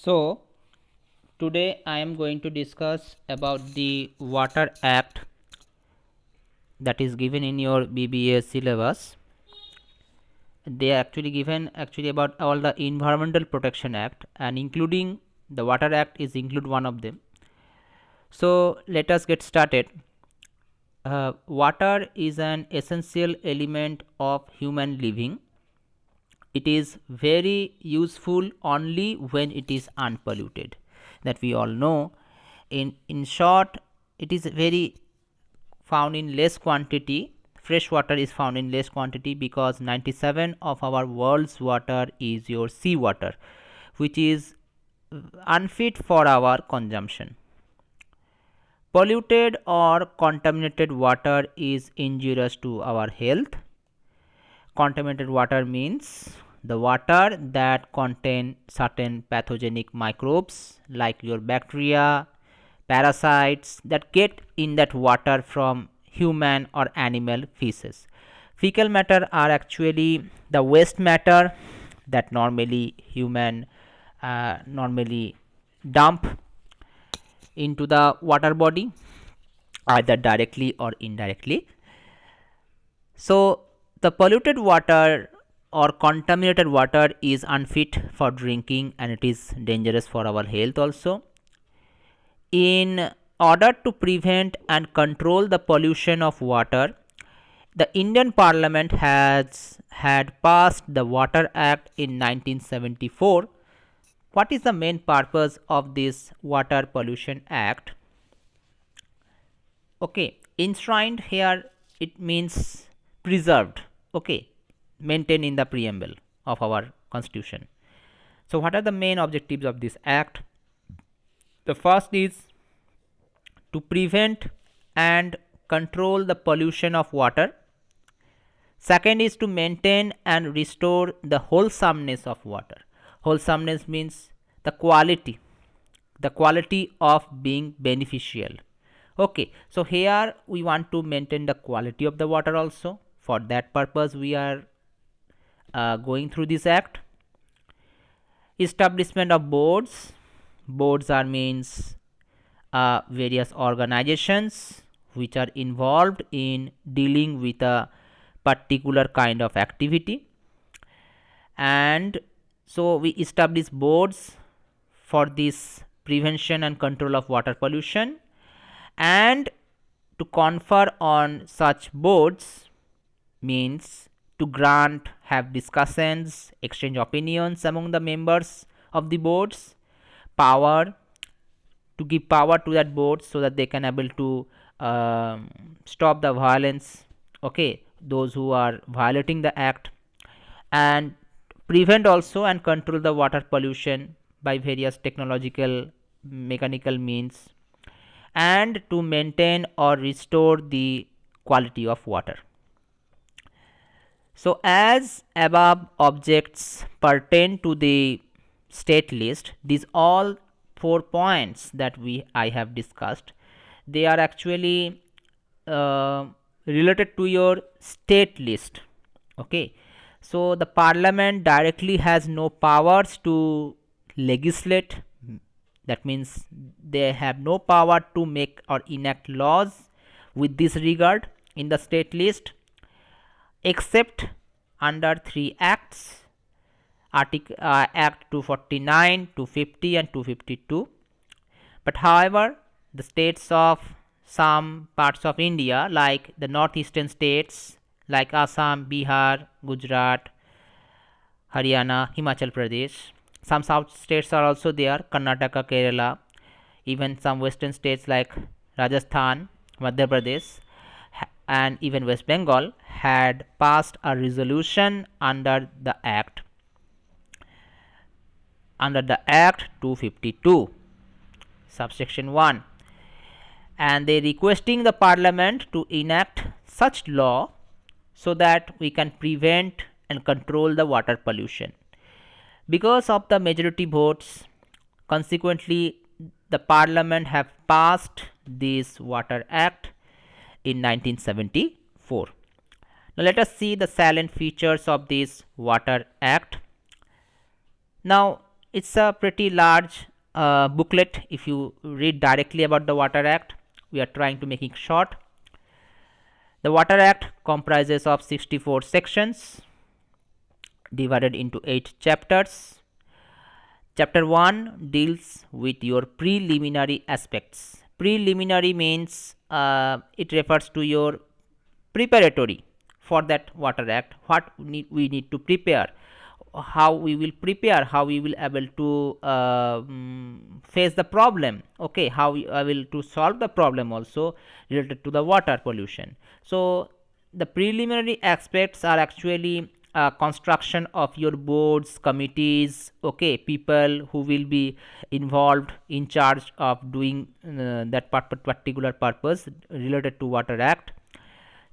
So today I am going to discuss about the Water Act that is given in your BBA syllabus. They are actually given about all the Environmental Protection Act, and including the Water Act is include one of them. So let us get started. Water is an essential element of human living. It is very useful only when it is unpolluted, that we all know. In short, it is very found in less quantity. Fresh water is found in less quantity because 97 of our world's water is your sea water, which is unfit for our consumption. Polluted or contaminated water is injurious to our health. Contaminated water means the water that contain certain pathogenic microbes like your bacteria, parasites that get in that water from human or animal feces. Fecal matter are actually the waste matter that normally human normally dump into the water body, either directly or indirectly. So the polluted water or contaminated water is unfit for drinking, and it is dangerous for our health also. In order to prevent and control the pollution of water, the Indian Parliament had passed the Water Act in 1974. What is the main purpose of this Water Pollution Act? Okay, enshrined here it means preserved. Okay, maintained in the preamble of our constitution. So what are the main objectives of this act? The first is to prevent and control the pollution of water. Second is to maintain and restore the wholesomeness of water. Wholesomeness means the quality of being beneficial. Okay, so here we want to maintain the quality of the water also. For that purpose we are going through this act. Establishment of boards. Boards are means various organizations which are involved in dealing with a particular kind of activity, and so we establish boards for this prevention and control of water pollution, and to confer on such boards means to grant, have discussions, exchange opinions among the members of the boards, power, to give power to that board so that they can able to stop the violence, okay, those who are violating the act, and prevent also and control the water pollution by various technological mechanical means, and to maintain or restore the quality of water. So as above objects pertain to the state list, these all 4 points that I have discussed, they are actually related to your state list. Okay, so the parliament directly has no powers to legislate. That means they have no power to make or enact laws with this regard in the state list, except under 3 acts: Act 249, 250 and 252. But however, the states of some parts of India, like the northeastern states like Assam, Bihar, Gujarat, Haryana, Himachal Pradesh, some south states are also there, Karnataka, Kerala, even some western states like Rajasthan, Madhya Pradesh, and even West Bengal had passed a resolution under the Act 252, subsection 1, and they requesting the parliament to enact such law so that we can prevent and control the water pollution. Because of the majority votes, consequently the parliament have passed this Water Act in 1974. Now let us see the salient features of this Water Act. Now it's a pretty large booklet. If you read directly about the Water Act, we are trying to make it short. The Water Act comprises of 64 sections divided into 8 chapters. Chapter 1 deals with your preliminary aspects. Preliminary means it refers to your preparatory for that Water Act. What we need to prepare, how we will prepare, how we will able to face the problem. Okay, how we will to solve the problem also related to the water pollution. So the preliminary aspects are actually construction of your boards, committees, okay, people who will be involved in charge of doing that particular purpose related to Water Act.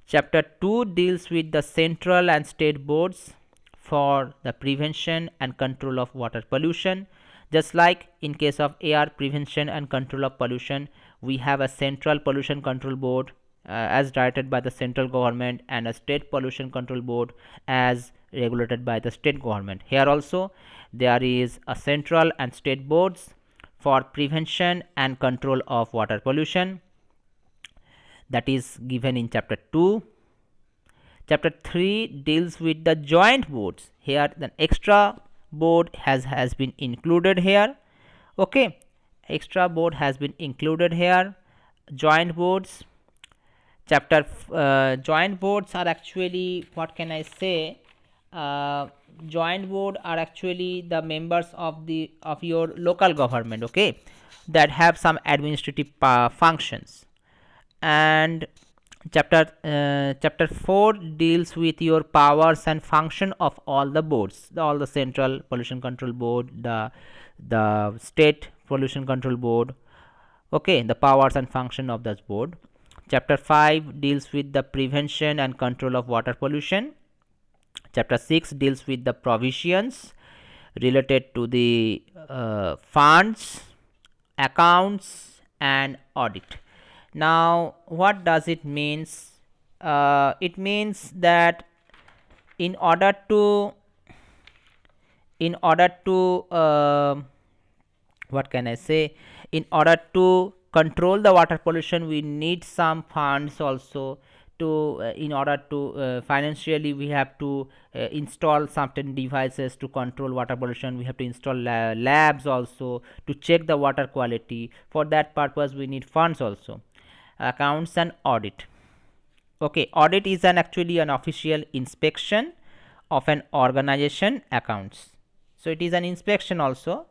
Chapter 2 deals with the central and state boards for the prevention and control of water pollution. Just like in case of air prevention and control of pollution, we have a central pollution control board as directed by the central government, and a state pollution control board as regulated by the state government. Here also there is a central and state boards for prevention and control of water pollution, that is given in chapter 2. Chapter 3 deals with the joint boards. Here the extra board has been included here. Okay, extra board has been included here. Joint boards. Chapter joint boards are actually, what can I say? Joint board are actually the members of your local government. Okay, that have some administrative functions. And chapter 4 deals with your powers and function of all the boards, all the central pollution control board, the state pollution control board, okay, the powers and function of this board. Chapter 5 deals with the prevention and control of water pollution. Chapter 6 deals with the provisions related to the funds, accounts and audit. Now what does it means? It means that in order to what can I say, in order to control the water pollution, we need some funds also to in order to financially we have to install certain devices to control water pollution. We have to install labs also to check the water quality. For that purpose we need funds also. Accounts and audit. Okay, audit is actually an official inspection of an organization accounts. So it is an inspection also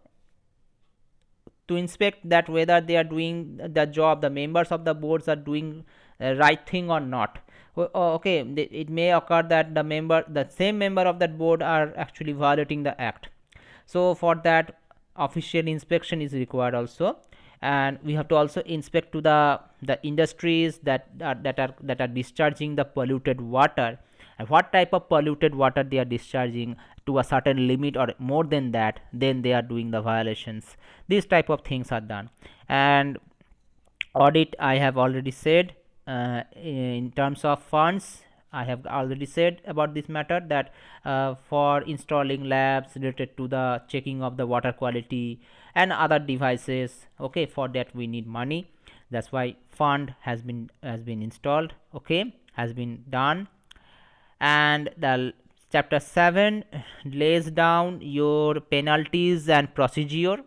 to inspect that whether they are doing the job, the members of the boards are doing right thing or not. Okay, it may occur that the same member of that board are actually violating the act. So for that official inspection is required also. And we have to also inspect to the industries that are discharging the polluted water, and what type of polluted water they are discharging to a certain limit or more than that, then they are doing the violations. These type of things are done. And audit, I have already said. In terms of funds, I have already said about this matter that for installing labs related to the checking of the water quality and other devices, okay, for that we need money. That's why fund has been installed, okay, has been done. And the chapter 7 lays down your penalties and procedure.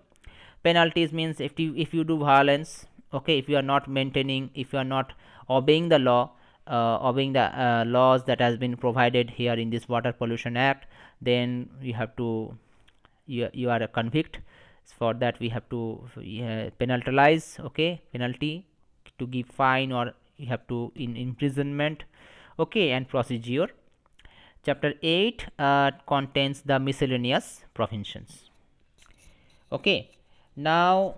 Penalties means if you do violence, okay, if you are not maintaining, if you are not obeying the law, obeying the laws that has been provided here in this Water Pollution Act, then you have to you are a convict. For that we have to penalize, okay, penalty, to give fine, or you have to in imprisonment, okay, and procedure. Chapter 8 contains the miscellaneous provisions. Okay, now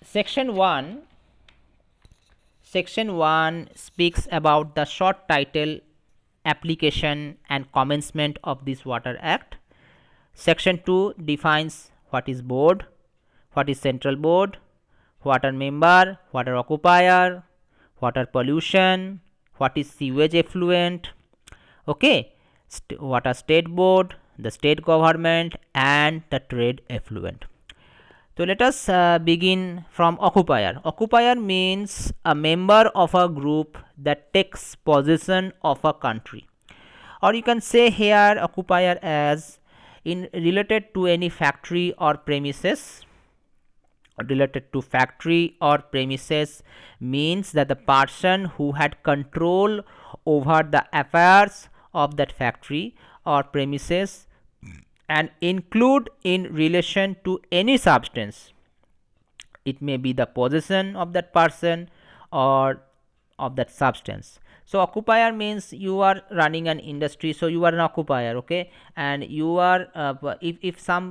section 1 speaks about the short title, application and commencement of this Water Act. Section 2 defines what is board, what is central board, water member, water occupier, water pollution, what is sewage effluent, okay, water state board, the state government, and the trade effluent. So let us begin from occupier. Occupier means a member of a group that takes possession of a country, or you can say here occupier as in related to any factory or premises. Related to factory or premises means that the person who had control over the affairs of that factory or premises, and include in relation to any substance. It may be the possession of that person or of that substance. So occupier means you are running an industry, so you are an occupier, okay, and you are if some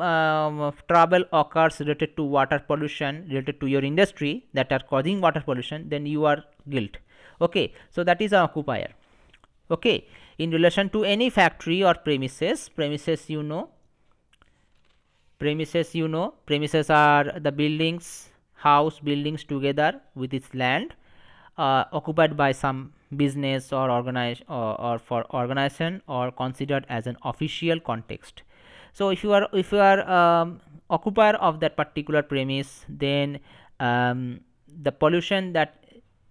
trouble occurs related to water pollution related to your industry that are causing water pollution, then you are guilt, okay. So that is an occupier, okay. In relation to any factory or premises, premises you know, premises are the buildings, house buildings together with its land, occupied by some business or or for organization, or considered as an official context. So if you are occupier of that particular premise, then the pollution that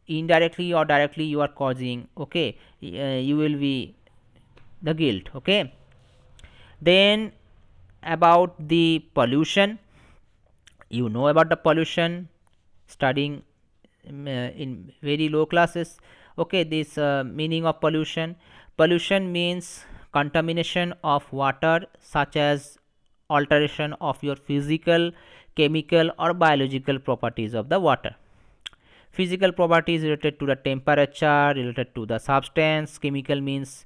indirectly or directly you are causing, okay, you will be the guilt, okay. Then about the pollution, you know about the pollution, studying in very low classes, okay. This meaning of pollution: pollution means contamination of water, such as alteration of your physical, chemical or biological properties of the water. Physical properties related to the temperature, related to the substance. Chemical means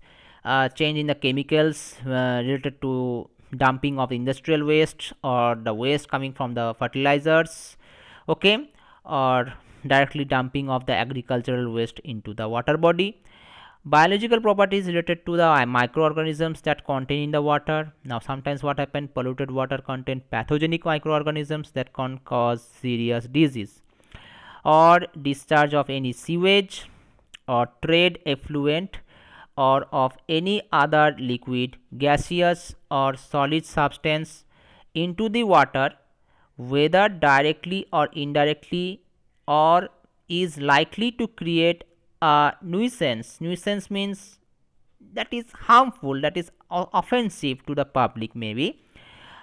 change in the chemicals related to dumping of industrial waste or the waste coming from the fertilizers, okay, or directly dumping of the agricultural waste into the water body. Biological properties related to the microorganisms that contain in the water. Now sometimes what happen, polluted water contain pathogenic microorganisms that can cause serious disease. Or discharge of any sewage or trade effluent or of any other liquid, gaseous or solid substance into the water, whether directly or indirectly, or is likely to create a nuisance. Nuisance means that is harmful, that is offensive to the public, maybe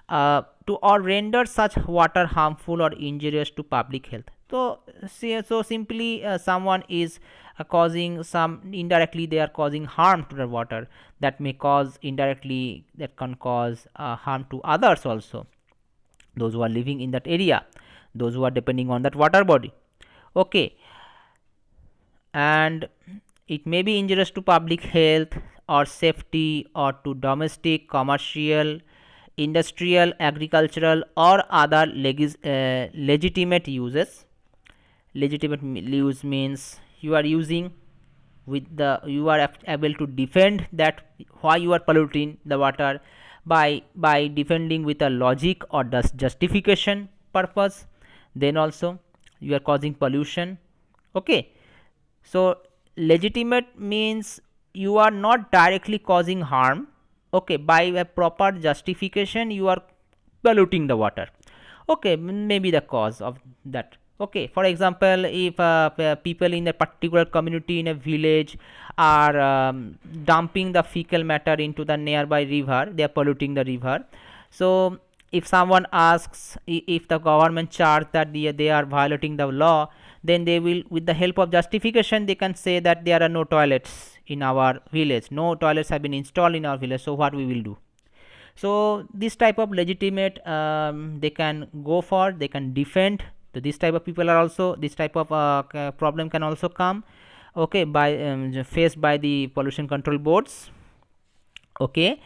to or render such water harmful or injurious to public health. So so simply someone is causing some, indirectly they are causing harm to the water, that may cause indirectly, that can cause harm to others also, those who are living in that area, those who are depending on that water body, okay. And it may be injurious to public health or safety, or to domestic, commercial, industrial, agricultural or other legitimate uses. Legitimate use means you are using with the, you are able to defend that why you are polluting the water by defending with a logic or justification purpose, then also you are causing pollution, okay. So legitimate means you are not directly causing harm, okay, by a proper justification you are polluting the water, okay, maybe the cause of that, okay. For example, if people in a particular community in a village are dumping the fecal matter into the nearby river, they are polluting the river. So if someone asks, if the government charge that they are violating the law, then they will, with the help of justification, they can say that there are no toilets in our village, no toilets have been installed in our village, so what we will do. So this type of legitimate they can go for, they can defend. So this type of people are also, this type of problem can also come, okay, by faced by the pollution control boards, okay,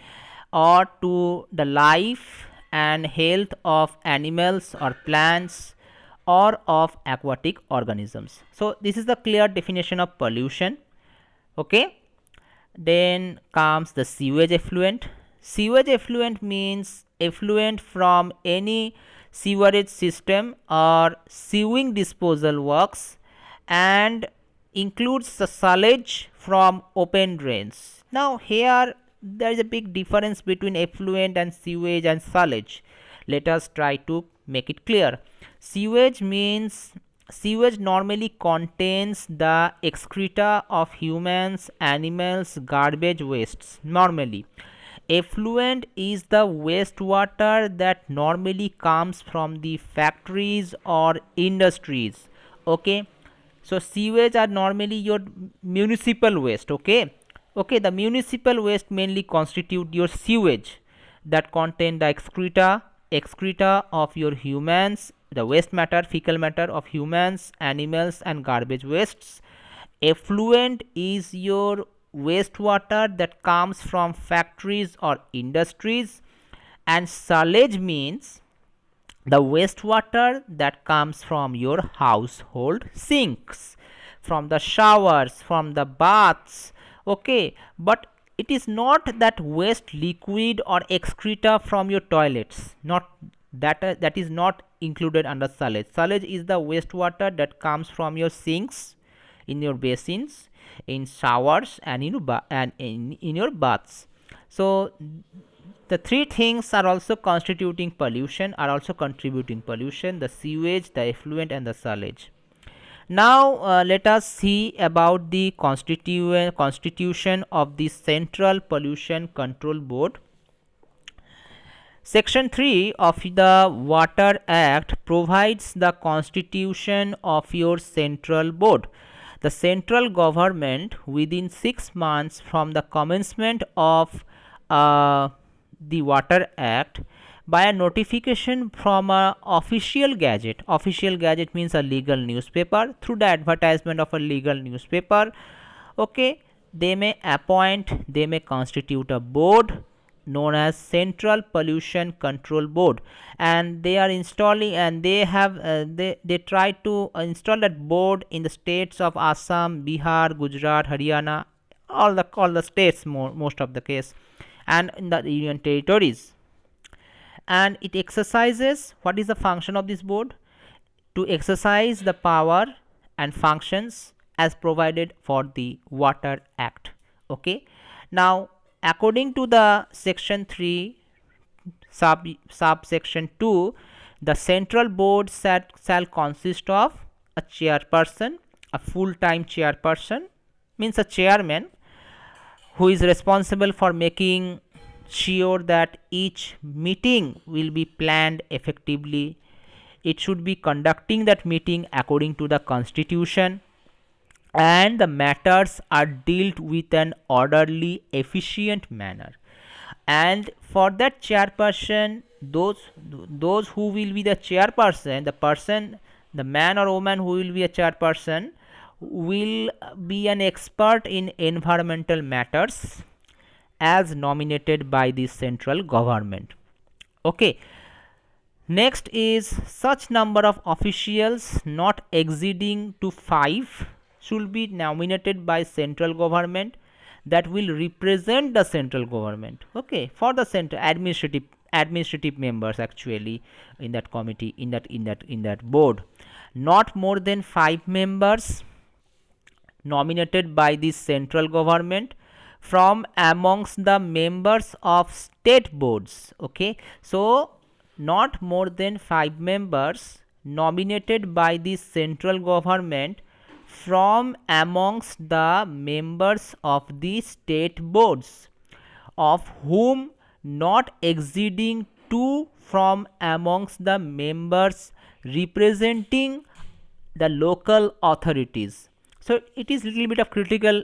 or to the life and health of animals or plants or of aquatic organisms. So this is the clear definition of pollution, okay. Then comes the sewage effluent. Sewage effluent means effluent from any sewerage system or sewing disposal works, and includes the sludge from open drains. Now here there is a big difference between effluent and sewage and sewage. Let us try to make it clear. Sewage normally contains the excreta of humans, animals, garbage wastes. Normally, effluent is the wastewater that normally comes from the factories or industries. Okay, so sewage are normally your municipal waste. Okay, the municipal waste mainly constitute your sewage that contain the excreta of your humans, the waste matter, fecal matter of humans, animals and garbage wastes. Effluent is your wastewater that comes from factories or industries, and sewage means the wastewater that comes from your household sinks, from the showers, from the baths. Okay, but it is not that waste liquid or excreta from your toilets, not that is not included under sewage. Sewage is the wastewater that comes from your sinks, in your basins, in showers and in your baths. So the three things are also constituting pollution, are also contributing pollution: the sewage, the effluent and the sewage. Now let us see about the constitution of the Central Pollution Control Board. Section 3 of the Water Act provides the constitution of your central board. The central government, within 6 months from the commencement of the Water Act, by a notification from a official gazette means a legal newspaper, through the advertisement of a legal newspaper, okay, they may constitute a board known as Central Pollution Control Board, and they are installing, and they have they try to install that board in the states of Assam, Bihar, Gujarat, Haryana, all the states, most of the case, and in the union territories. And it exercises, what is the function of this board? To exercise the power and functions as provided for the Water Act. Okay, now according to the section 3 subsection 2, the central board shall consist of a chairperson, a full-time chairperson, means a chairman, who is responsible for making sure that each meeting will be planned effectively. It should be conducting that meeting according to the constitution, and the matters are dealt with an orderly, efficient manner. And for that chairperson, those who will be the chairperson, the man or woman who will be a chairperson, will be an expert in environmental matters as nominated by the central government. Okay, next is, such number of officials not exceeding to 5 should be nominated by central government, that will represent the central government. Okay, for the central administrative members actually in that committee, in that board. Not more than 5 members nominated by the central government from amongst the members of state boards. Okay, so not more than 5 members nominated by the central government from amongst the members of the state boards, of whom not exceeding 2 from amongst the members representing the local authorities. So it is little bit of critical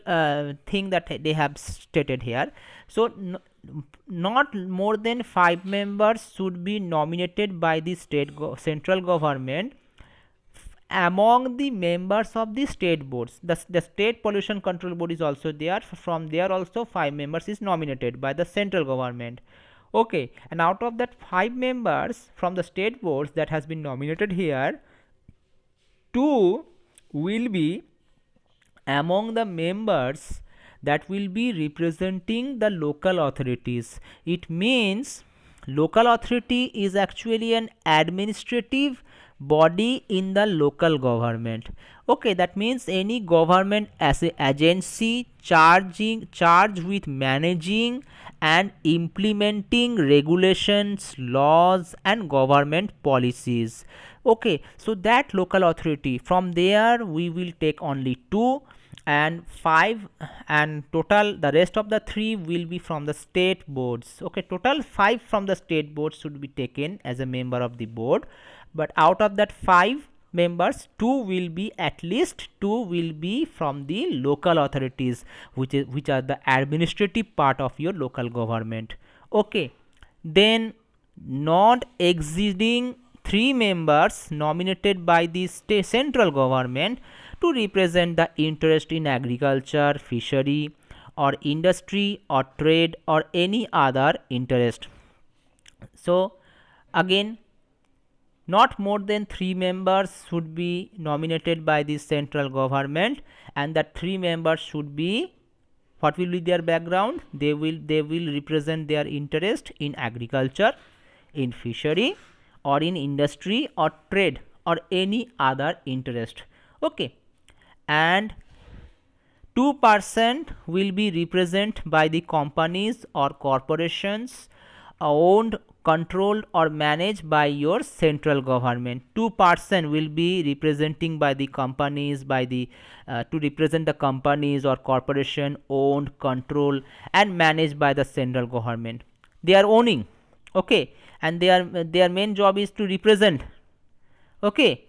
thing that they have stated here. So not more than 5 members should be nominated by the central government among the members of the state boards. The state pollution control board is also there. From there also 5 members is nominated by the central government. Okay, and out of that 5 members from the state boards that has been nominated here, 2 will be among the members that will be representing the local authorities. It means local authority is actually an administrative body in the local government. Okay, that means any government as a agency charged with managing and implementing regulations, laws, and government policies. Okay, so that local authority, from there we will take only 2 and 5, and total the rest of the 3 will be from the state boards. Okay, total 5 from the state board should be taken as a member of the board, but out of that 5 members, 2 will be, at least 2 will be from the local authorities, which are the administrative part of your local government. Okay, then not exceeding 3 members nominated by the state central government to represent the interest in agriculture, fishery, or industry, or trade, or any other interest. So again, not more than 3 members should be nominated by the central government, and that 3 members should be, what will be their background? They will represent their interest in agriculture, in fishery, or in industry, or trade, or any other interest. Okay, and 2% will be represented by the companies or corporations owned, controlled, or managed by your central government. 2% will be representing by the companies, by the to represent the companies or corporation owned, controlled, and managed by the central government. They are owning. Okay, and their main job is to represent. Okay,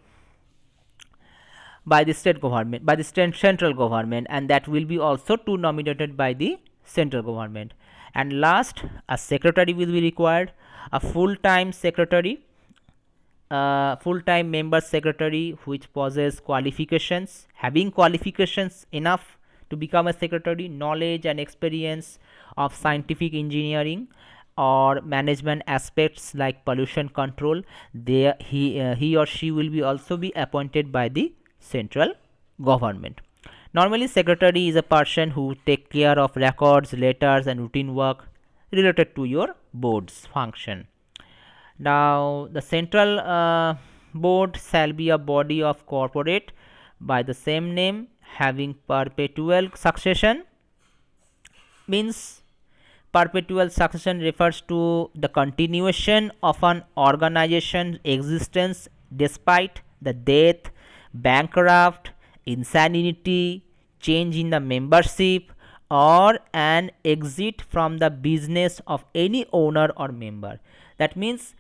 by the state government, by the central government, and that will be also to nominated by the central government. And last, a secretary will be required, a full-time secretary, full-time member secretary which possess qualifications, having qualifications enough to become a secretary, knowledge and experience of scientific engineering or management aspects like pollution control. There he or she will be also be appointed by the central government. Normally secretary is a person who take care of records, letters, and routine work related to your board's function. Now the central board shall be a body of corporate by the same name, having perpetual succession. Means perpetual succession refers to the continuation of an organization's existence despite the death, bankrupt, insanity, change in the membership, or an exit from the business of any owner or member. That means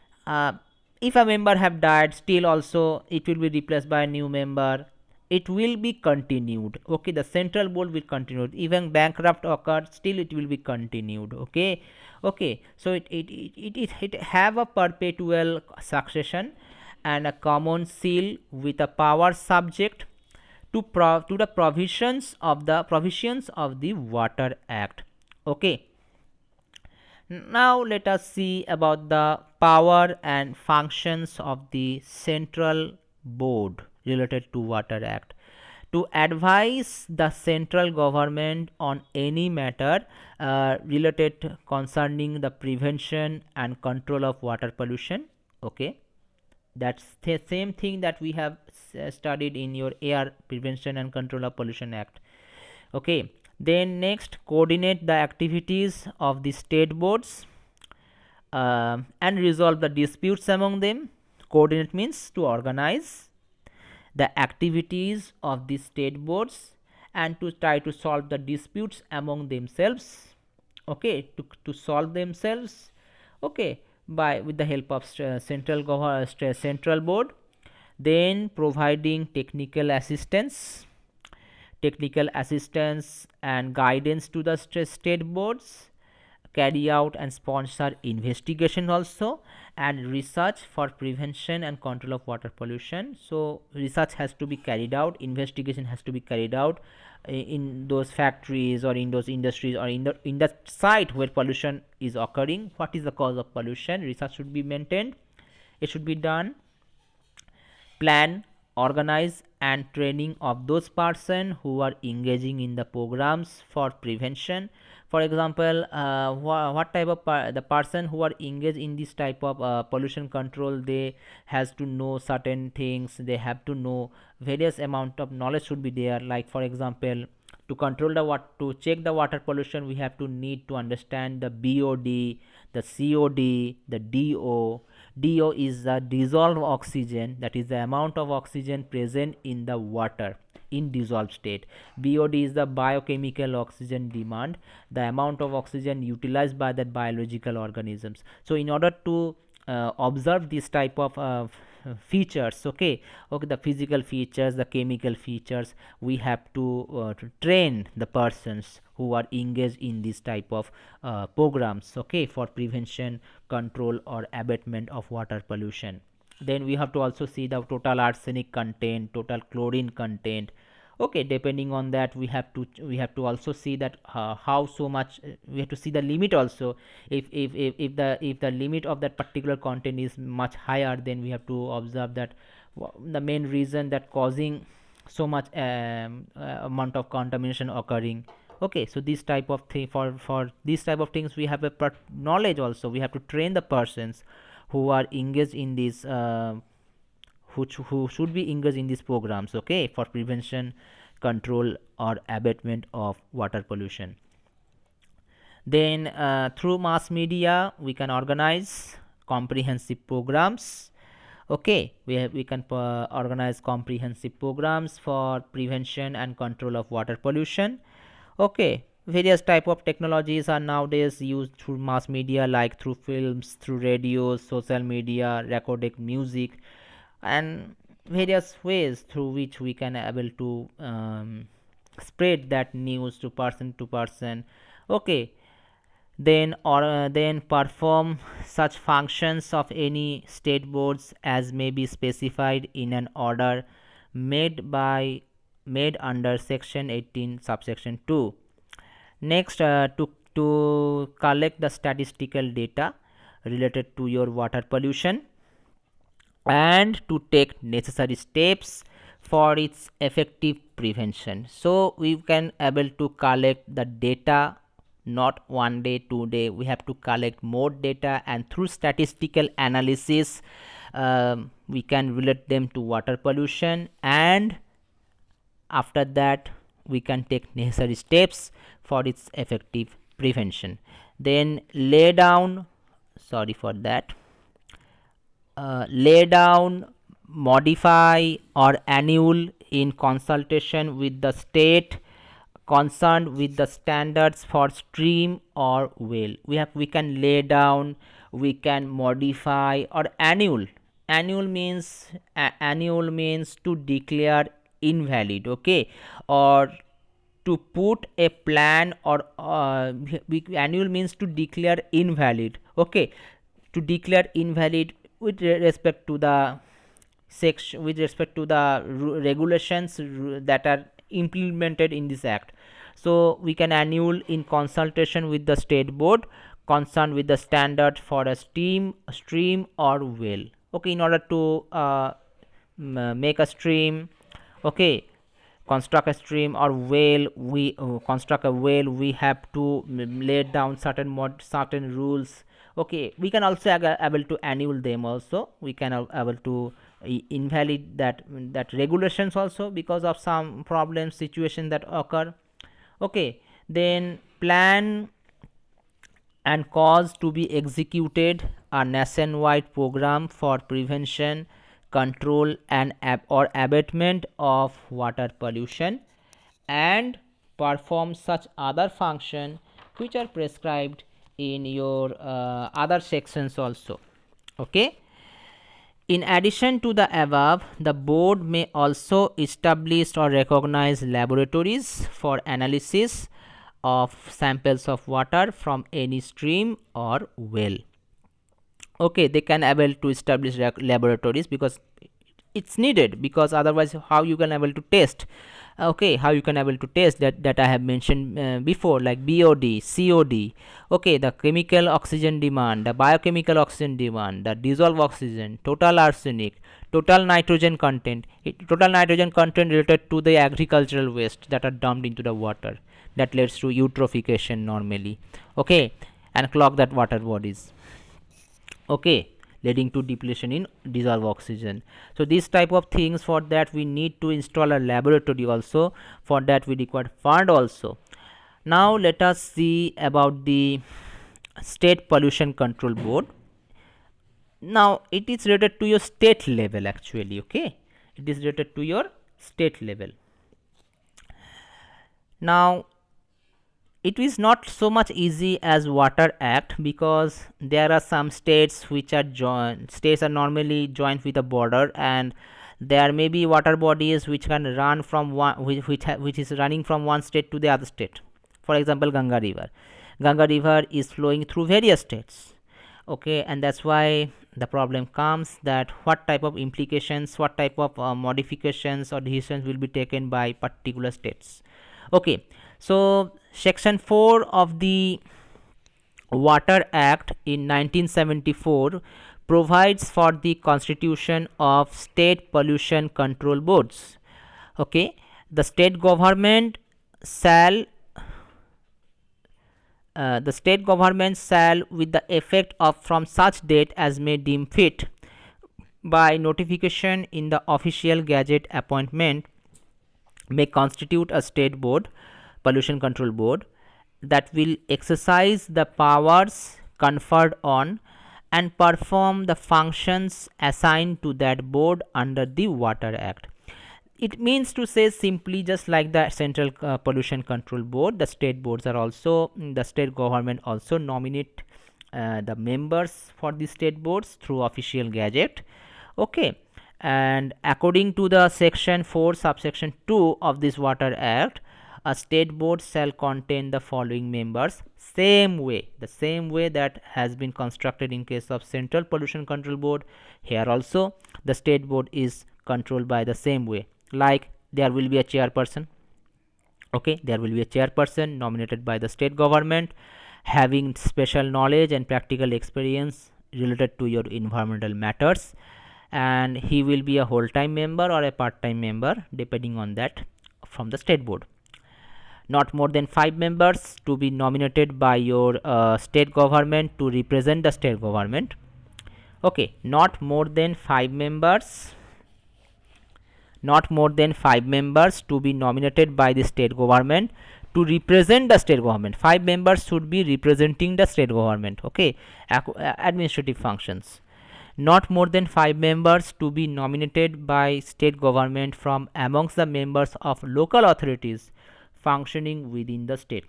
if a member have died, still also it will be replaced by a new member, it will be continued. Okay, the central board will continue. Even bankrupt occurred, still it will be continued. Okay, okay, so it have a perpetual succession and a common seal with a power subject to the provisions of the Water Act. Okay, now let us see about the power and functions of the central board related to Water Act. To advise the central government on any matter related concerning the prevention and control of water pollution. Okay, that's the same thing that we have studied in your Air Prevention and Control of Pollution Act. Okay, then next, coordinate the activities of the state boards and resolve the disputes among them. Coordinate means to organize the activities of the state boards and to try to solve the disputes among themselves. Okay, to solve themselves. Okay, by with the help of central board. Then providing technical assistance and guidance to the state boards, carry out and sponsor investigation also, and research for prevention and control of water pollution. So research has to be carried out, investigation has to be carried out in those factories or in those industries or in the site where pollution is occurring. What is the cause of pollution? Research should be maintained, it should be done. Plan, organize, and training of those person who are engaging in the programs for prevention. For example, what type of the person who are engaged in this type of pollution control, they has to know certain things, they have to know various amount of knowledge should be there, like for example To control the to check the water pollution, we have to need to understand the BOD, the COD, the DO. DO is the dissolved oxygen, that is the amount of oxygen present in the water in dissolved state. BOD is the biochemical oxygen demand, the amount of oxygen utilized by the biological organisms. So in order to observe this type of features, okay, the physical features, the chemical features, we have to train the persons who are engaged in this type of programs, okay, for prevention, control or abatement of water pollution. Then we have to also see the total arsenic content, total chlorine content. Okay, depending on that, we have to also see that how so much, we have to see the limit also. If the limit of that particular content is much higher, then we have to observe that the main reason that causing so much amount of contamination occurring. Okay, so this type of thing, for these type of things we have a knowledge also. We have to train the persons who are engaged in this who should be engaged in these programs, okay, for prevention, control or abatement of water pollution. Then through mass media we can organize comprehensive programs. Okay, we can organize comprehensive programs for prevention and control of water pollution. Okay, various type of technologies are nowadays used through mass media, like through films, through radio, social media, recorded music, and various ways through which we can able to spread that news to person. Okay, then perform such functions of any state boards as may be specified in an order made under section 18 subsection 2. Next, to collect the statistical data related to your water pollution and to take necessary steps for its effective prevention. So we can able to collect the data, not 1 day 2 day, we have to collect more data, and through statistical analysis we can relate them to water pollution, and after that we can take necessary steps for its effective prevention. Then lay down modify or annul in consultation with the state concerned with the standards for stream or well. We can lay down, we can modify or annul. Annul means to declare invalid, okay, or to put a plan, or annual means to declare invalid, okay, to declare invalid with respect to the section, with respect to the regulations that are implemented in this act. So we can annul in consultation with the state board concerned with the standard for a stream or well, okay, in order to make a stream, okay, construct a stream or well, we construct a well, we have to lay down certain rules. Okay, we can also able to annul them also, we can able to invalid that regulations also because of some problem situation that occur. Okay, then plan and cause to be executed a nationwide program for prevention, control and or abatement of water pollution, and perform such other function which are prescribed in your other sections also. Okay, in addition to the above, the board may also establish or recognize laboratories for analysis of samples of water from any stream or well. Okay, they can able to establish laboratories because it's needed, because otherwise how you can able to test, okay, how you can able to test that I have mentioned before, like BOD, COD, okay, the chemical oxygen demand, the biochemical oxygen demand, the dissolved oxygen, total arsenic, total nitrogen content, total nitrogen content related to the agricultural waste that are dumped into the water, that leads to eutrophication normally, okay, and clog that water bodies. Okay, leading to depletion in dissolved oxygen. So these type of things, for that we need to install a laboratory also, for that we require fund also. Now let us see about the state pollution control board. Now it is related to your state level actually, okay, it is related to your state level. Now it is not so much easy as water act, because there are some states which are states are normally joined with a border, and there may be water bodies which can run from one which is running from one state to the other state. For example, Ganga river is flowing through various states, okay, and that's why the problem comes that what type of implications, what type of modifications or decisions will be taken by particular states. Okay, so section 4 of the Water Act in 1974 provides for the constitution of state pollution control boards. Okay, the state government shall with the effect of from such date as may deem fit, by notification in the official gazette appointment, may constitute a state board, pollution control board, that will exercise the powers conferred on and perform the functions assigned to that board under the Water Act. It means to say simply, just like the central pollution control board, the state boards are also, the state government also nominate the members for the state boards through official gazette. Okay, and according to the section 4 subsection 2 of this Water Act, a state board shall contain the following members, the same way that has been constructed in case of central pollution control board. Here also the state board is controlled by the same way, like there will be a chairperson. Okay, there will be a chairperson nominated by the state government, having special knowledge and practical experience related to your environmental matters, and he will be a whole-time member or a part-time member depending on that from the state board. Not more than 5 members to be nominated by your state government to represent the state government. Okay, not more than 5 members to be nominated by the state government to represent the state government. 5 members should be representing the state government, okay, administrative functions. Not more than 5 members to be nominated by state government from amongst the members of local authorities functioning within the state.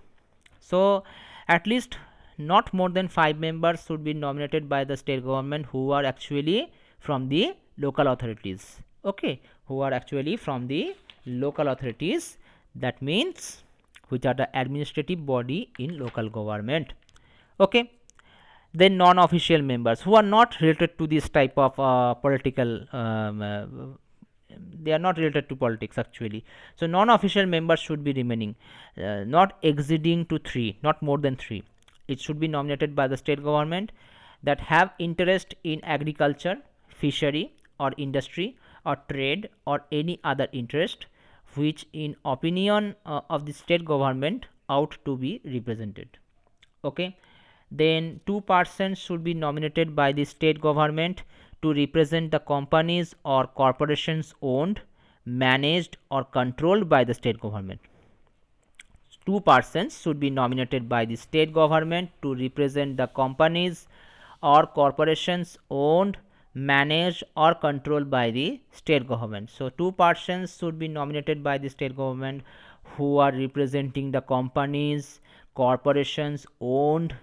So at least not more than 5 members should be nominated by the state government who are actually from the local authorities, okay, who are actually from the local authorities, that means which are the administrative body in local government. Okay, then non-official members who are not related to this type of political they are not related to politics actually. So non-official members should be remaining, not exceeding to 3, not more than 3. It should be nominated by the state government, that have interest in agriculture, fishery or industry or trade or any other interest which in opinion of the state government ought to be represented. Okay, then 2 persons should be nominated by the state government to represent the companies or corporations owned, managed or controlled by the state government. 2 persons should be nominated by the state government to represent the companies or corporations owned, managed or controlled by the state government. So 2 persons should be nominated by the state government who are representing the companies, corporations owned,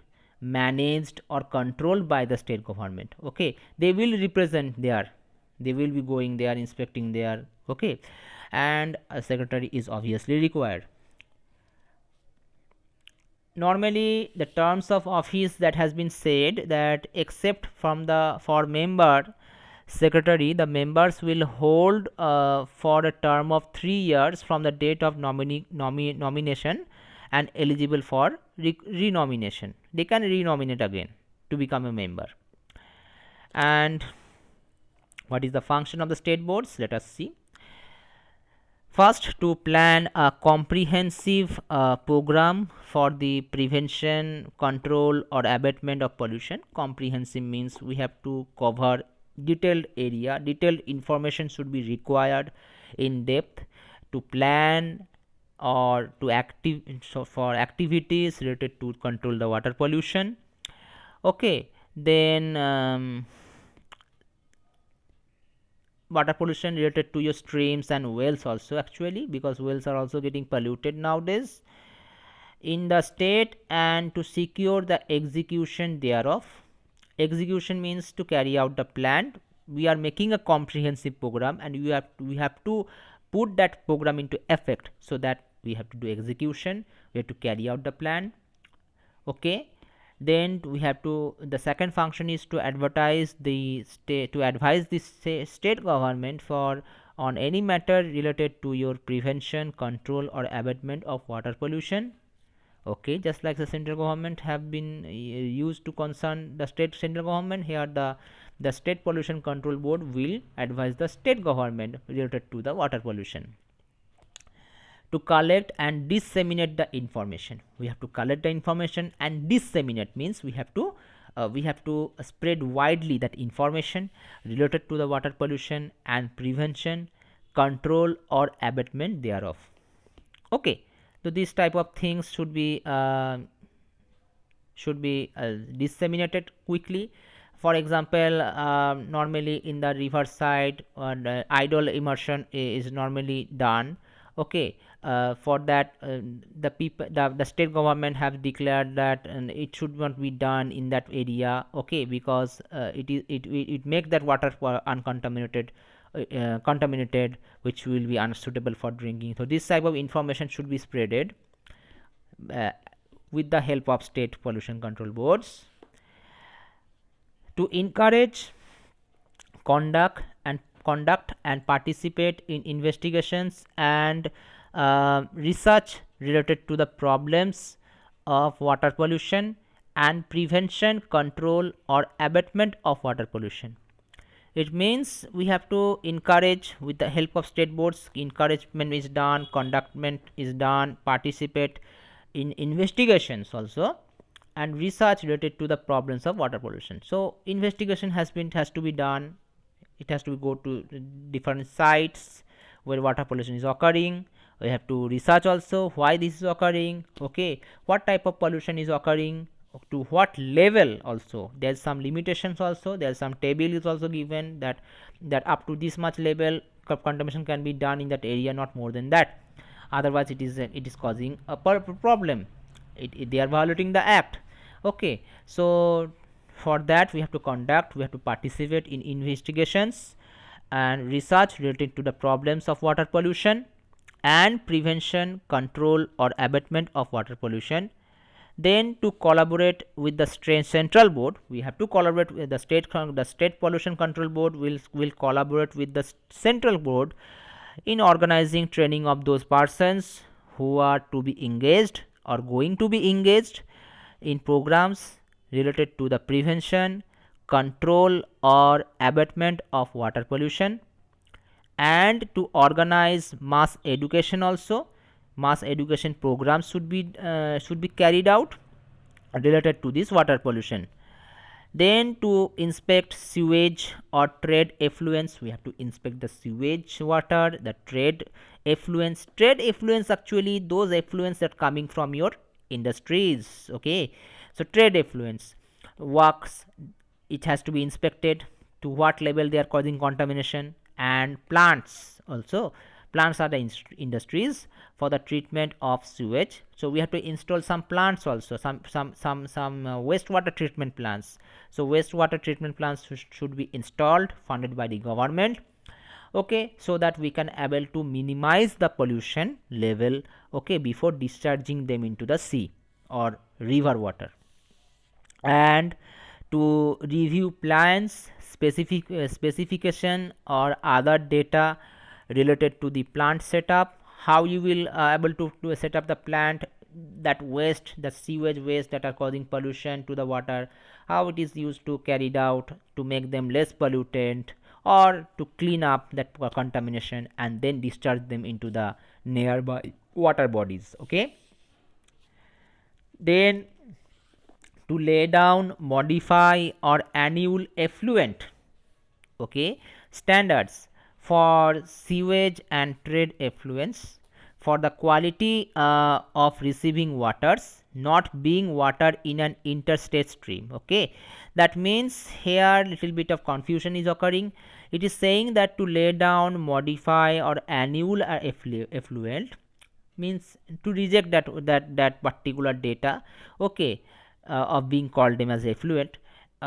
managed or controlled by the state government. Okay, they will represent there, they will be going there, inspecting there. Okay, and a secretary is obviously required. Normally the terms of office that has been said that except from the for member secretary, the members will hold for a term of 3 years from the date of nomination and eligible for renomination. They can renominate again to become a member. And what is the function of the state boards? Let us see. First, to plan a comprehensive program for the prevention, control, or abatement of pollution. Comprehensive means we have to cover detailed area, detailed information should be required in depth to plan or to active, so for activities related to control the water pollution. Okay, then water pollution related to your streams and wells also, actually, because wells are also getting polluted nowadays in the state, and to secure the execution thereof. Execution means to carry out the plan. We are making a comprehensive program and we have to put that program into effect, so that we have to do execution, we have to carry out the plan. Okay, then we have to, the second function is to advertise the state, to advise the state government for on any matter related to your prevention, control, or abatement of water pollution. Okay, just like the central government have been used to concern the state central government, here the state pollution control board will advise the state government related to the water pollution. To collect and disseminate the information, we have to collect the information, and disseminate means we have to spread widely that information related to the water pollution and prevention, control, or abatement thereof. Okay, so these type of things should be disseminated quickly. For example, normally in the river side, idle immersion is normally done. Okay, for that, the people, the state government have declared that it should not be done in that area. Okay, because it make that water uncontaminated, contaminated, which will be unsuitable for drinking. So this type of information should be spreaded with the help of state pollution control boards. To encourage conduct and participate in investigations and research related to the problems of water pollution and prevention, control, or abatement of water pollution. It means we have to encourage with the help of state boards. Encouragement is done, conductment is done, participate in investigations also, and research related to the problems of water pollution. So investigation has to be done. It has to go to different sites where water pollution is occurring. We have to research also why this is occurring. Okay, what type of pollution is occurring, to what level. Also there's some limitations, also there's some table is also given that up to this much level contamination can be done in that area, not more than that. Otherwise it is causing a problem. They are violating the act. Okay, so for that we have to participate in investigations and research related to the problems of water pollution and prevention, control, or abatement of water pollution. Then to collaborate with the central board, we have to collaborate with the state pollution control board will collaborate with the central board in organizing training of those persons who are to be engaged or going to be engaged in programs related to the prevention, control, or abatement of water pollution, and to organize mass education also. Mass education programs should be carried out related to this water pollution. Then to inspect sewage or trade effluents, we have to inspect the sewage water, the trade effluents. Trade effluents, actually those effluents that coming from your industries. Okay, so trade effluents works, it has to be inspected to what level they are causing contamination. And plants also, plants are the industries for the treatment of sewage. So we have to install some plants also, some wastewater treatment plants. So wastewater treatment plants should be installed, funded by the government. Okay, so that we can able to minimize the pollution level, okay, before discharging them into the sea or river water. And to review plans, specification or other data related to the plant setup, how you will able to set up the plant, that waste, the sewage waste that are causing pollution to the water, how it is used to carried out to make them less pollutant, or to clean up that contamination and then discharge them into the nearby water bodies. Okay, then to lay down, modify or annul effluent, okay, standards for sewage and trade effluents for the quality of receiving waters not being water in an interstate stream. Okay, that means here little bit of confusion is occurring. It is saying that to lay down, modify or annul a effluent means to reject that particular data, okay, of being called them as effluent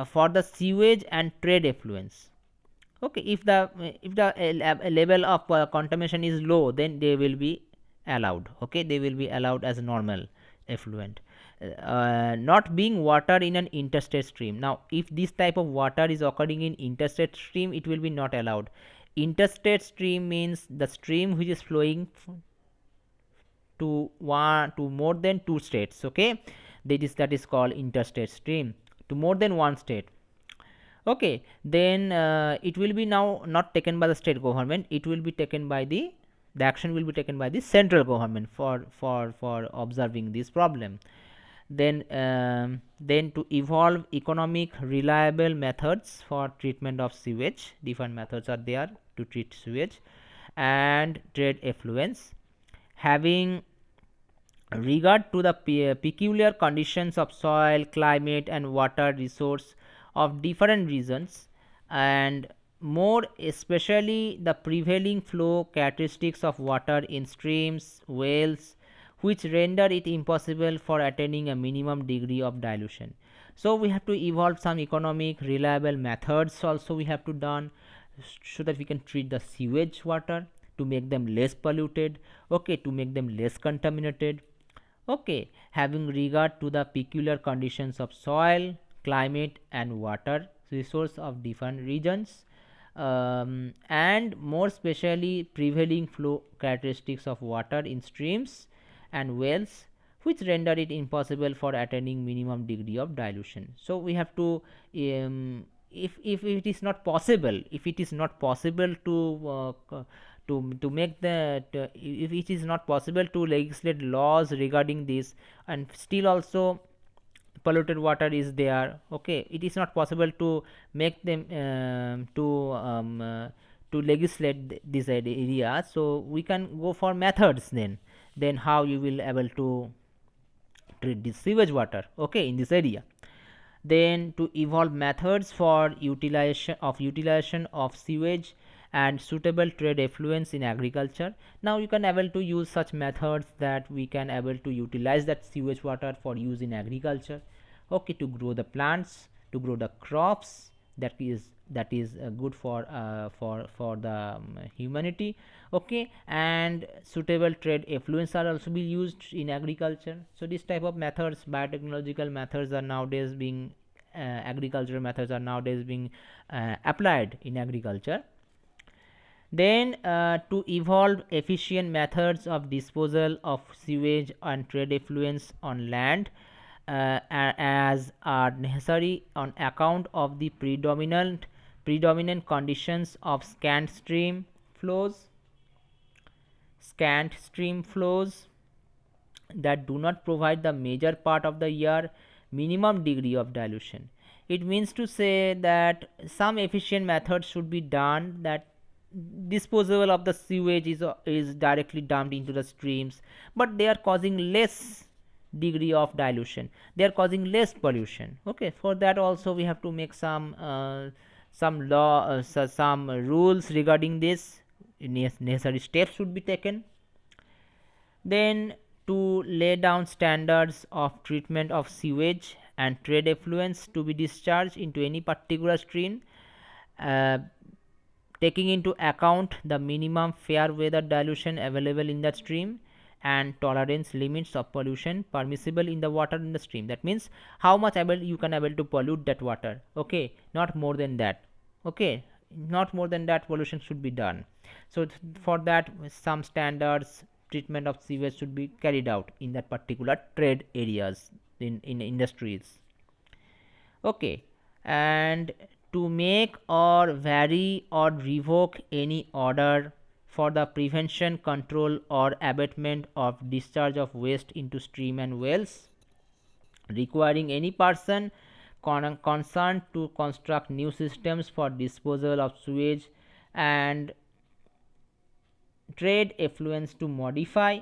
for the sewage and trade effluents. Okay, if the level of contamination is low, then they will be allowed. Okay, they will be allowed as normal effluent, not being water in an interstate stream. Now if this type of water is occurring in interstate stream, it will be not allowed. Interstate stream means the stream which is flowing to more than two states. Okay, that is called interstate stream, to more than one state. Okay, then it will be now not taken by the state government, it will be taken by the action will be taken by the central government for observing this problem. Then to evolve economic reliable methods for treatment of sewage. Different methods are there to treat sewage and trade effluents, having regard to the peculiar conditions of soil, climate and water resource of different regions, and more especially the prevailing flow characteristics of water in streams, wells, which render it impossible for attaining a minimum degree of dilution. So we have to evolve some economic reliable methods also we have to done, so that we can treat the sewage water to make them less polluted, okay, to make them less contaminated. Okay, having regard to the peculiar conditions of soil, climate and water resource of different regions, and more specially prevailing flow characteristics of water in streams and wells, which render it impossible for attaining minimum degree of dilution. So we have to, if it is not possible, if it is not possible to make the if it is not possible to legislate laws regarding this, and still also polluted water is there, okay, it is not possible to make them to legislate this area. So we can go for methods. Then how you will able to treat this sewage water, okay, in this area. Then to evolve methods for utilization of sewage and suitable trade effluents in agriculture. Now you can able to use such methods that we can able to utilize that sewage water for use in agriculture, okay, to grow the plants, to grow the crops that is good for the humanity, okay, and suitable trade effluents are also be used in agriculture. So this type of methods, biotechnological methods are nowadays being agricultural methods are nowadays being applied in agriculture. Then to evolve efficient methods of disposal of sewage and trade effluents on land, as are necessary on account of the predominant conditions of scant stream flows that do not provide the major part of the year minimum degree of dilution. It means to say that some efficient methods should be done, that disposal of the sewage is directly dumped into the streams, but they are causing less degree of dilution, they are causing less pollution. Okay, for that also we have to make some law, some rules regarding this. Necessary steps should be taken. Then to lay down standards of treatment of sewage and trade effluents to be discharged into any particular stream, uh, taking into account the minimum fair weather dilution available in that stream and tolerance limits of pollution permissible in the water in the stream. That means how much you can able to pollute that water, okay, not more than that, okay, not more than that pollution should be done. So for that some standards treatment of sewage should be carried out in that particular trade areas in industries, okay. And to make or vary or revoke any order for the prevention, control or abatement of discharge of waste into stream and wells, requiring any person concerned to construct new systems for disposal of sewage and trade effluents to modify,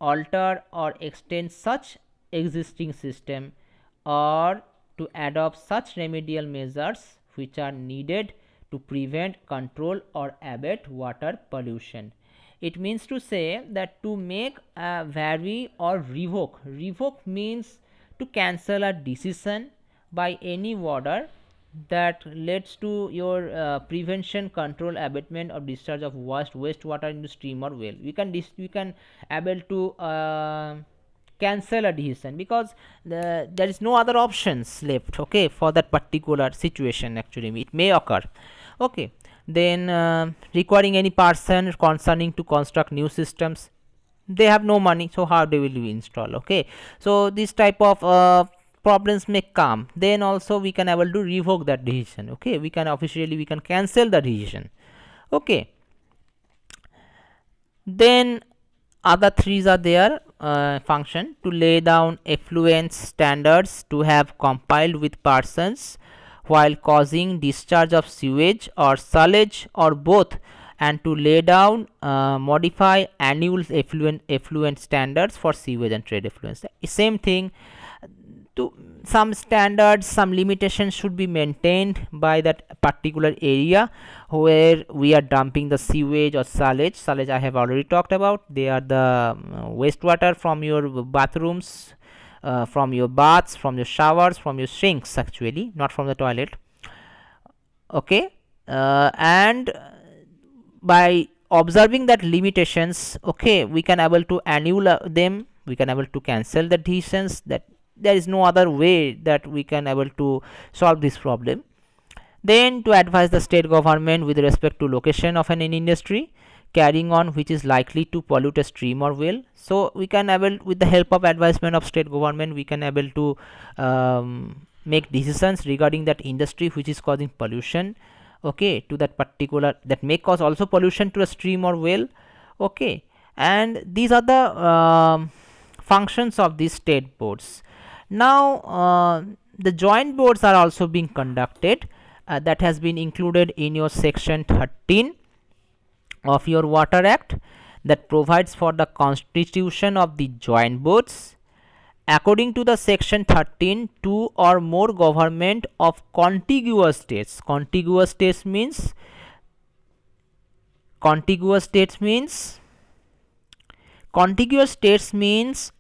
alter or extend such existing system, or to adopt such remedial measures which are needed to prevent, control or abate water pollution. It means to say that to make a vary or revoke. Revoke means to cancel a decision by any order that leads to your prevention, control, abatement or discharge of wastewater into stream or well. We can able to cancel a decision because there is no other options left, okay, for that particular situation. Actually it may occur, okay. Then requiring any person concerning to construct new systems, they have no money, so how they will install, okay. So this type of problems may come. Then also we can able to revoke that decision, okay. We can officially we can cancel the decision, okay. Then other threes are there. Function to lay down effluent standards to have compiled with persons while causing discharge of sewage or sewage or both, and to lay down modify annual effluent standards for sewage and trade effluents. Same thing, to some standards, some limitations should be maintained by that particular area where we are dumping the sewage or sewage. I have already talked about. They are the wastewater from your bathrooms, from your baths, from your showers, from your sinks, actually not from the toilet, okay. And by observing that limitations, okay, we can able to annul them, we can able to cancel the decisions. That there is no other way that we can able to solve this problem. Then to advise the state government with respect to location of an industry carrying on which is likely to pollute a stream or well. So we can able, with the help of advisement of state government, we can able to make decisions regarding that industry which is causing pollution, okay, to that particular, that may cause also pollution to a stream or well, okay. And these are the functions of these state boards. Now the joint boards are also being conducted, that has been included in your section 13 of your Water Act, that provides for the constitution of the joint boards. According to the section 13, two or more government of contiguous states, contiguous states means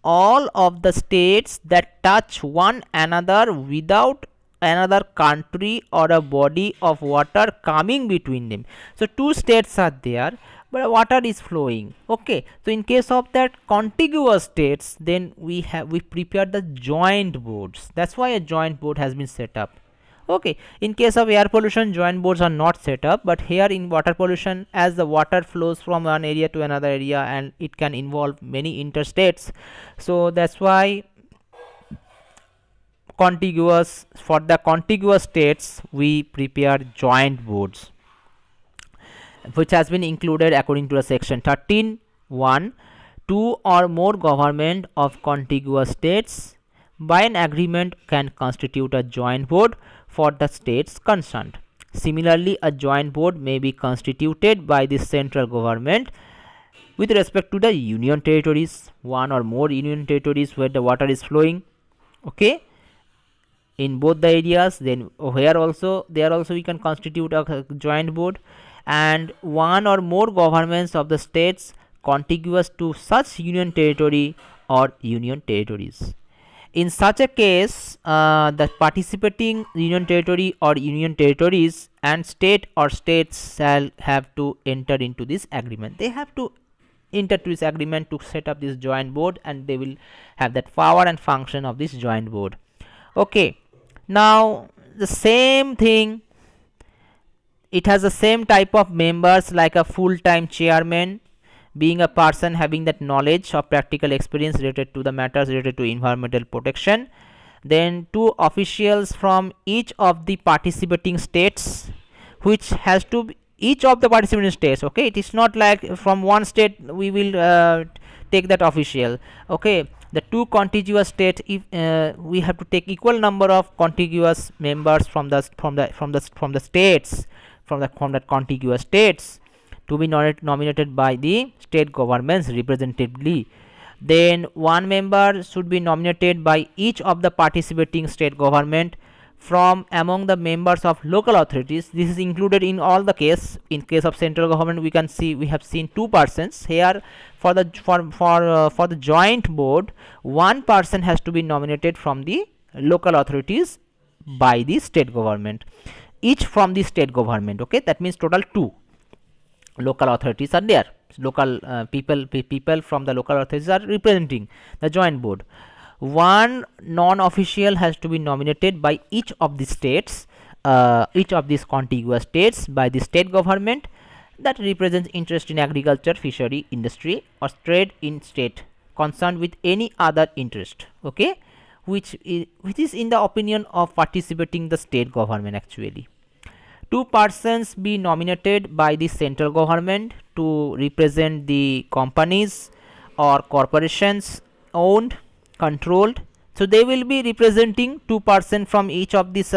all of the states that touch one another without another country or a body of water coming between them. So two states are there but water is flowing, okay. So in case of that contiguous states, then we prepare the joint boards. That's why a joint board has been set up, okay. In case of air pollution, joint boards are not set up, but here in water pollution, as the water flows from one area to another area and it can involve many interstates, so that's why for the contiguous states we prepare joint boards, which has been included according to the section 13(1). Two or more government of contiguous states by an agreement can constitute a joint board for the states concerned. Similarly, a joint board may be constituted by the central government with respect to the union territories, one or more union territories where the water is flowing, okay, in both the areas. Then here also, there also we can constitute a joint board, and one or more governments of the states contiguous to such union territory or union territories. In such a case, the participating union territory or union territories and state or states shall have to enter into this agreement. They have to enter to this agreement to set up this joint board, and they will have that power and function of this joint board, okay. Now the same thing, it has the same type of members like a full-time chairman, being a person having that knowledge or practical experience related to the matters related to environmental protection, then 2 officials from each of the participating states, which has to be each of the participating states. Okay, it is not like from one state we will take that official. Okay, the 2 contiguous states, if we have to take equal number of contiguous members from the states, from the contiguous states, to be nominated by the state governments representatively. Then 1 member should be nominated by each of the participating state government from among the members of local authorities. This is included in all the case. In case of central government, we can see we have seen 2 persons here. For the joint board, 1 person has to be nominated from the local authorities by the state government, each from the state government. Okay, that means total 2 local authorities are there. Local people from the local authorities are representing the joint board. 1 non-official has to be nominated by each of the states, each of these contiguous states, by the state government that represents interest in agriculture, fishery, industry, or trade in state concerned with any other interest. Okay, which is in the opinion of participating the state government. Actually, 2 persons be nominated by the central government to represent the companies or corporations owned, controlled. So they will be representing 2 persons from each of this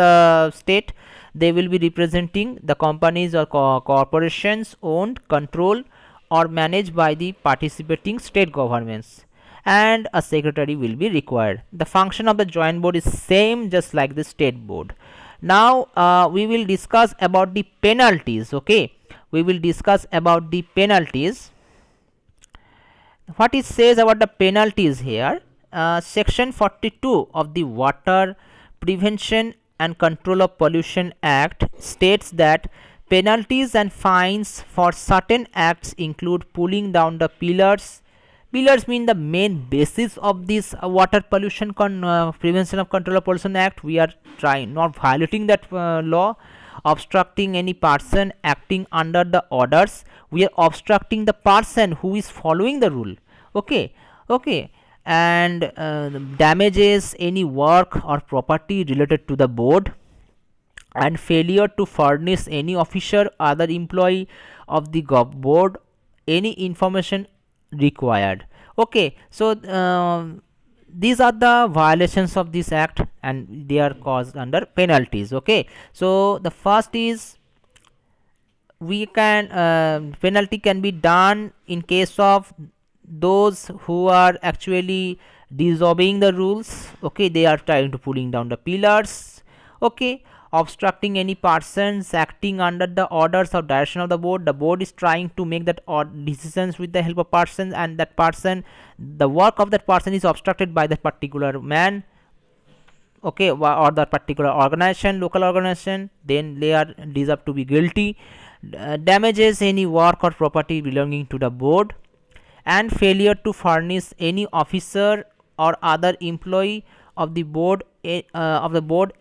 state. They will be representing the companies or corporations owned, controlled, or managed by the participating state governments, and a secretary will be required. The function of the joint board is same just like the state board. Now we will discuss about the penalties. Okay, we will discuss about the penalties. What it says about the penalties here, section 42 of the Water Prevention and Control of Pollution Act states that penalties and fines for certain acts include pulling down the pillars. Pillars mean the main basis of this Water Pollution Prevention of Control of Pollution Act. We are trying not violating that law. Obstructing any person acting under the orders, we are obstructing the person who is following the rule. Okay, okay. And damages any work or property related to the board, and failure to furnish any officer other employee of the board any information required. Okay, so these are the violations of this act and they are caused under penalties. Okay, so the first is we can penalty can be done in case of those who are actually disobeying the rules. Okay, they are trying to pulling down the pillars. Okay, obstructing any persons acting under the orders or direction of the board. The board is trying to make that decisions with the help of persons, and that person, the work of that person is obstructed by that particular man. Okay, or that particular organization, local organization, then they are deserved to be guilty. Damages any work or property belonging to the board, and failure to furnish any officer or other employee of the board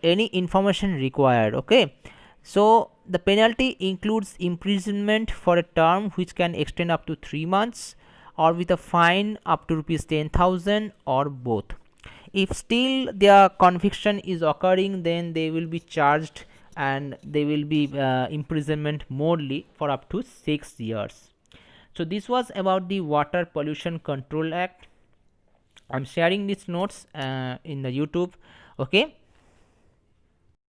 any information required. Okay, so the penalty includes imprisonment for a term which can extend up to 3 months, or with a fine up to rupees 10,000, or both. If still their conviction is occurring, then they will be charged and they will be imprisonment morely for up to 6 years. So this was about the Water Pollution Control Act. I'm sharing these notes in the YouTube. Okay,